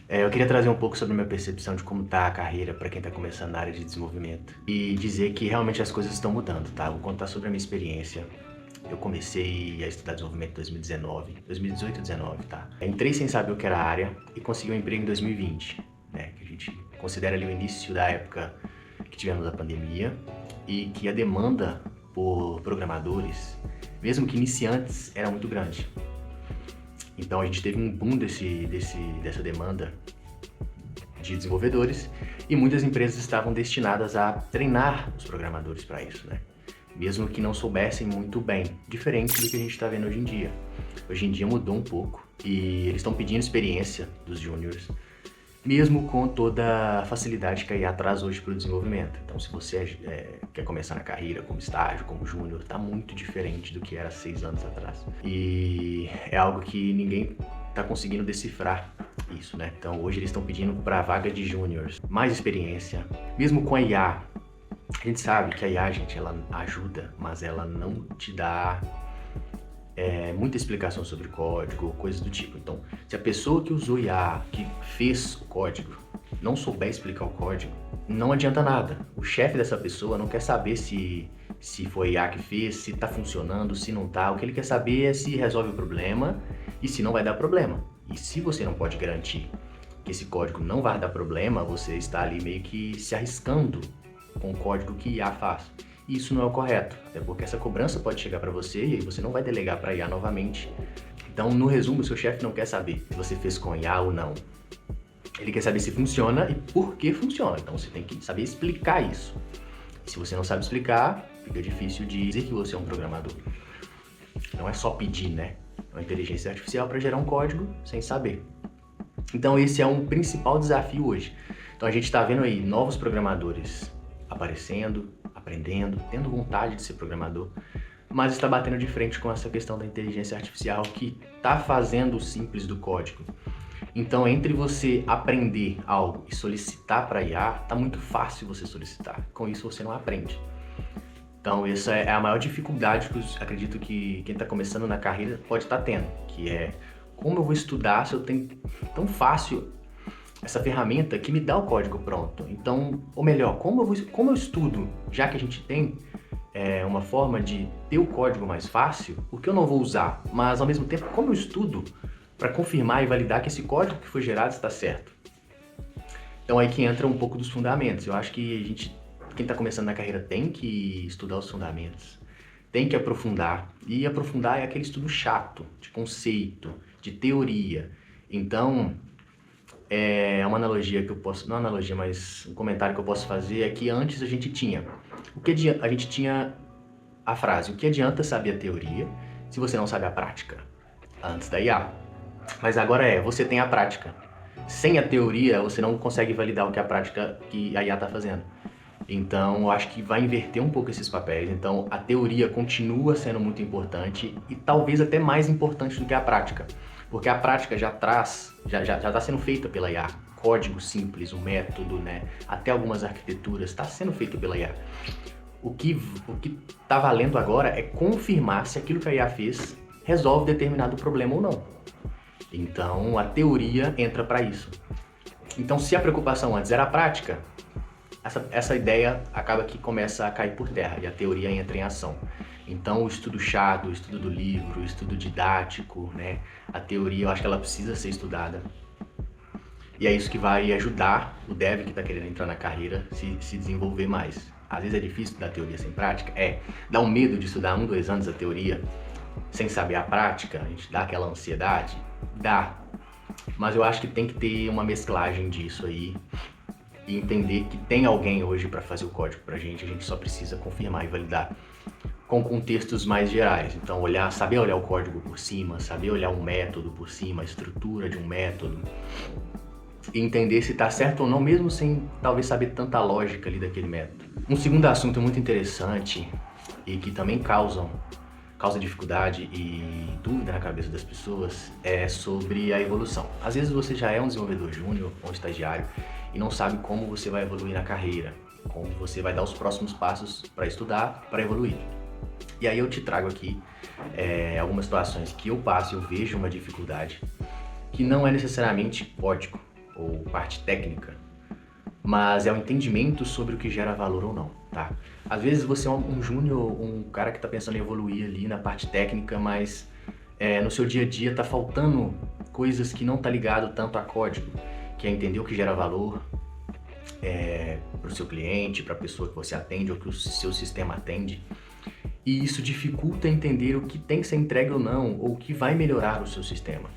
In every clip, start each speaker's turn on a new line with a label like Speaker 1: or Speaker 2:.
Speaker 1: Eu queria trazer um pouco sobre a minha percepção de como tá a carreira para quem tá começando na área de desenvolvimento e dizer que realmente as coisas estão mudando, tá? Vou contar sobre a minha experiência. Eu comecei a estudar desenvolvimento em 2019, 2018 e 2019, tá? Entrei sem saber o que era a área e consegui um emprego em 2020, né? Que a gente considera ali o início da época que tivemos a pandemia e que a demanda por programadores, mesmo que iniciantes, era muito grande. Então a gente teve um boom dessa demanda de desenvolvedores e muitas empresas estavam destinadas a treinar os programadores para isso, né? Mesmo que não soubessem muito bem, diferente do que a gente está vendo hoje em dia. Hoje em dia mudou um pouco e eles estão pedindo experiência dos júniors, mesmo com toda a facilidade que a IA traz hoje para o desenvolvimento. Então, se você quer começar na carreira como estágio, como júnior, está muito diferente do que era 6 anos atrás. E é algo que ninguém está conseguindo decifrar isso, né? Então, hoje eles estão pedindo para a vaga de júniors mais experiência, mesmo com a IA. A gente sabe que a IA, gente, ela ajuda, mas ela não te dá muita explicação sobre código, coisas do tipo. Então, se a pessoa que usou IA, que fez o código, não souber explicar o código, não adianta nada. O chefe dessa pessoa não quer saber se foi IA que fez, se tá funcionando, se não tá. O que ele quer saber é se resolve o problema e se não vai dar problema. E se você não pode garantir que esse código não vai dar problema, você está ali meio que se arriscando com o código que IA faz. E isso não é o correto, até porque essa cobrança pode chegar para você e aí você não vai delegar para IA novamente. Então, no resumo, seu chefe não quer saber se você fez com IA ou não. Ele quer saber se funciona e por que funciona. Então, você tem que saber explicar isso. E se você não sabe explicar, fica difícil de dizer que você é um programador. Não é só pedir, né? É uma inteligência artificial para gerar um código sem saber. Então, esse é um principal desafio hoje. Então, a gente está vendo aí novos programadores aparecendo, aprendendo, tendo vontade de ser programador, mas está batendo de frente com essa questão da inteligência artificial que está fazendo o simples do código. Então, entre você aprender algo e solicitar para IA, tá muito fácil você solicitar. Com isso, você não aprende. Então, essa é a maior dificuldade que eu acredito que quem está começando na carreira pode estar tendo, que é como eu vou estudar se eu tenho tão fácil essa ferramenta que me dá o código pronto. Então, ou melhor, como eu estudo, já que a gente tem uma forma de ter o código mais fácil, por que eu não vou usar? Mas, ao mesmo tempo, como eu estudo para confirmar e validar que esse código que foi gerado está certo? Então, aí que entra um pouco dos fundamentos. Eu acho que quem está começando na carreira tem que estudar os fundamentos, tem que aprofundar. E aprofundar é aquele estudo chato, de conceito, de teoria. Então, uma analogia que eu posso, não analogia, mas um comentário que eu posso fazer é que antes a gente tinha a frase: o que adianta saber a teoria se você não sabe a prática? Antes da IA. Mas agora você tem a prática. Sem a teoria, você não consegue validar o que a IA está fazendo. Então, eu acho que vai inverter um pouco esses papéis. Então, a teoria continua sendo muito importante e talvez até mais importante do que a prática. Porque a prática já está sendo feita pela IA. Código simples, o método, né? Até algumas arquiteturas está sendo feito pela IA. O que está valendo agora é confirmar se aquilo que a IA fez resolve determinado problema ou não. Então, a teoria entra para isso. Então, se a preocupação antes era a prática, essa ideia acaba que começa a cair por terra e a teoria entra em ação. Então, o estudo chato, o estudo do livro, o estudo didático, né? A teoria, eu acho que ela precisa ser estudada. E é isso que vai ajudar o dev que está querendo entrar na carreira se desenvolver mais. Às vezes é difícil estudar teoria sem prática. Dá um medo de estudar 1, 2 anos a teoria sem saber a prática. A gente dá aquela ansiedade? Dá. Mas eu acho que tem que ter uma mesclagem disso aí e entender que tem alguém hoje para fazer o código pra gente. A gente só precisa confirmar e validar com contextos mais gerais. Então, saber olhar o código por cima, saber olhar um método por cima, a estrutura de um método, e entender se está certo ou não, mesmo sem talvez saber tanta lógica ali daquele método. Um segundo assunto muito interessante e que também causa dificuldade e dúvida na cabeça das pessoas é sobre a evolução. Às vezes você já é um desenvolvedor júnior ou um estagiário e não sabe como você vai evoluir na carreira, como você vai dar os próximos passos para estudar, para evoluir. E aí eu te trago aqui algumas situações que eu passo e eu vejo uma dificuldade que não é necessariamente código ou parte técnica, mas é o entendimento sobre o que gera valor ou não, tá? Às vezes você é um júnior, um cara que está pensando em evoluir ali na parte técnica, mas no seu dia a dia tá faltando coisas que não tá ligado tanto a código, que é entender o que gera valor para o seu cliente, para a pessoa que você atende ou que o seu sistema atende. E isso dificulta entender o que tem que ser entregue ou não, ou o que vai melhorar o seu sistema.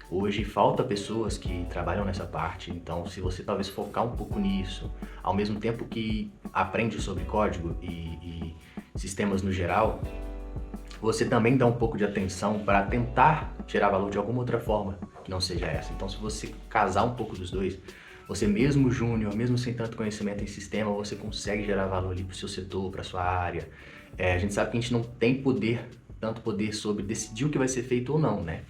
Speaker 1: Hoje falta pessoas que trabalham nessa parte, então se você talvez focar um pouco nisso, ao mesmo tempo que aprende sobre código e sistemas no geral, você também dá um pouco de atenção para tentar gerar valor de alguma outra forma que não seja essa. Então se você casar um pouco dos dois, você mesmo júnior, mesmo sem tanto conhecimento em sistema, você consegue gerar valor ali para o seu setor, para a sua área. A gente sabe que a gente não tem tanto poder sobre decidir o que vai ser feito ou não, né?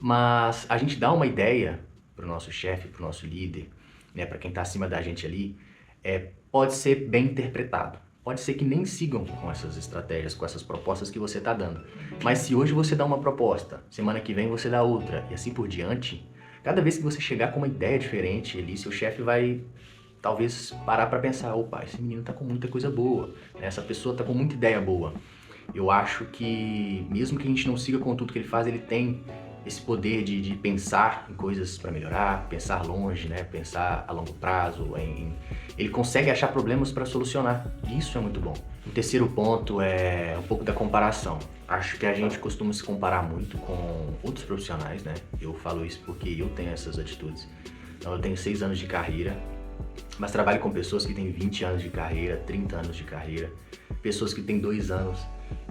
Speaker 1: Mas a gente dá uma ideia para o nosso chefe, para o nosso líder, né, para quem está acima da gente ali, pode ser bem interpretado. Pode ser que nem sigam com essas estratégias, com essas propostas que você está dando. Mas se hoje você dá uma proposta, semana que vem você dá outra, e assim por diante, cada vez que você chegar com uma ideia diferente ali, seu chefe vai talvez parar para pensar, opa, esse menino está com muita coisa boa, né? Essa pessoa está com muita ideia boa. Eu acho que mesmo que a gente não siga com tudo que ele faz, ele tem esse poder de pensar em coisas para melhorar, pensar longe, né? Pensar a longo prazo. Ele consegue achar problemas para solucionar. Isso é muito bom. O terceiro ponto é um pouco da comparação. Acho que a gente costuma se comparar muito com outros profissionais, né? Eu falo isso porque eu tenho essas atitudes. Então, eu tenho 6 anos de carreira, mas trabalho com pessoas que têm 20 anos de carreira, 30 anos de carreira, pessoas que têm 2 anos.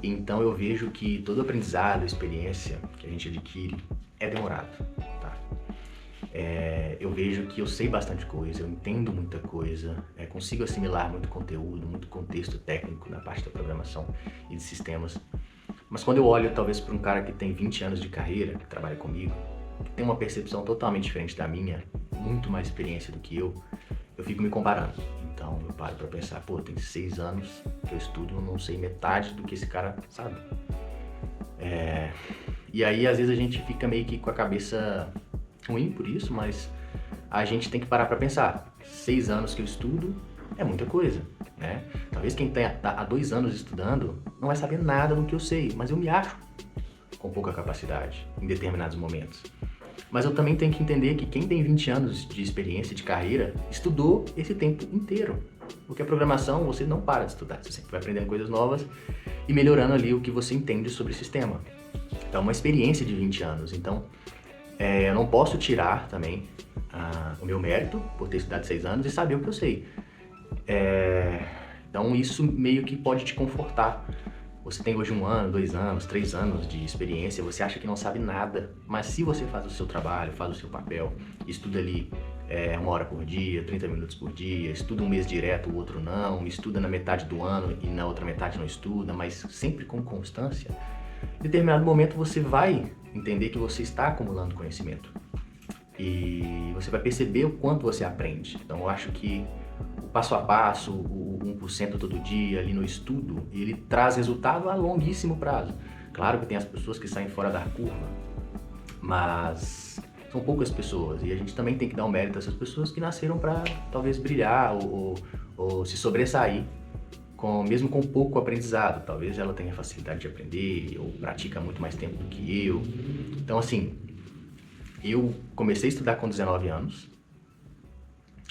Speaker 1: Então eu vejo que todo aprendizado, experiência que a gente adquire é demorado, tá? Eu vejo que eu sei bastante coisa, eu entendo muita coisa, consigo assimilar muito conteúdo, muito contexto técnico na parte da programação e de sistemas. Mas quando eu olho talvez para um cara que tem 20 anos de carreira, que trabalha comigo, que tem uma percepção totalmente diferente da minha, muito mais experiência do que eu fico me comparando. Então eu paro pra pensar, pô, tem 6 anos que eu estudo, eu não sei metade do que esse cara sabe. E aí às vezes a gente fica meio que com a cabeça ruim por isso, mas a gente tem que parar pra pensar. 6 anos que eu estudo é muita coisa, né? Talvez quem tá há 2 anos estudando não vai saber nada do que eu sei, mas eu me acho com pouca capacidade em determinados momentos. Mas eu também tenho que entender que quem tem 20 anos de experiência, de carreira, estudou esse tempo inteiro. Porque a programação, você não para de estudar, você sempre vai aprendendo coisas novas e melhorando ali o que você entende sobre o sistema. Então, uma experiência de 20 anos. Então, eu não posso tirar também o meu mérito por ter estudado 6 anos e saber o que eu sei. Então, isso meio que pode te confortar. Você tem hoje 1 ano, 2 anos, 3 anos de experiência, você acha que não sabe nada, mas se você faz o seu trabalho, faz o seu papel, estuda ali 1 hora por dia, 30 minutos por dia, estuda um mês direto, o outro não, estuda na metade do ano e na outra metade não estuda, mas sempre com constância, em determinado momento você vai entender que você está acumulando conhecimento e você vai perceber o quanto você aprende. Então eu acho que o passo a passo, o 1% todo dia ali no estudo, ele traz resultado a longuíssimo prazo. Claro que tem as pessoas que saem fora da curva, mas são poucas pessoas e a gente também tem que dar um mérito a essas pessoas que nasceram para talvez brilhar ou se sobressair, mesmo com pouco aprendizado. Talvez ela tenha facilidade de aprender ou pratica muito mais tempo do que eu. Então assim, eu comecei a estudar com 19 anos.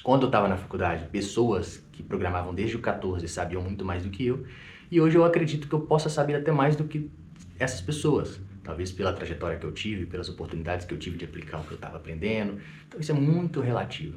Speaker 1: Quando eu estava na faculdade, pessoas que programavam desde o 14 sabiam muito mais do que eu, e hoje eu acredito que eu possa saber até mais do que essas pessoas, talvez pela trajetória que eu tive, pelas oportunidades que eu tive de aplicar o que eu estava aprendendo. Então isso é muito relativo.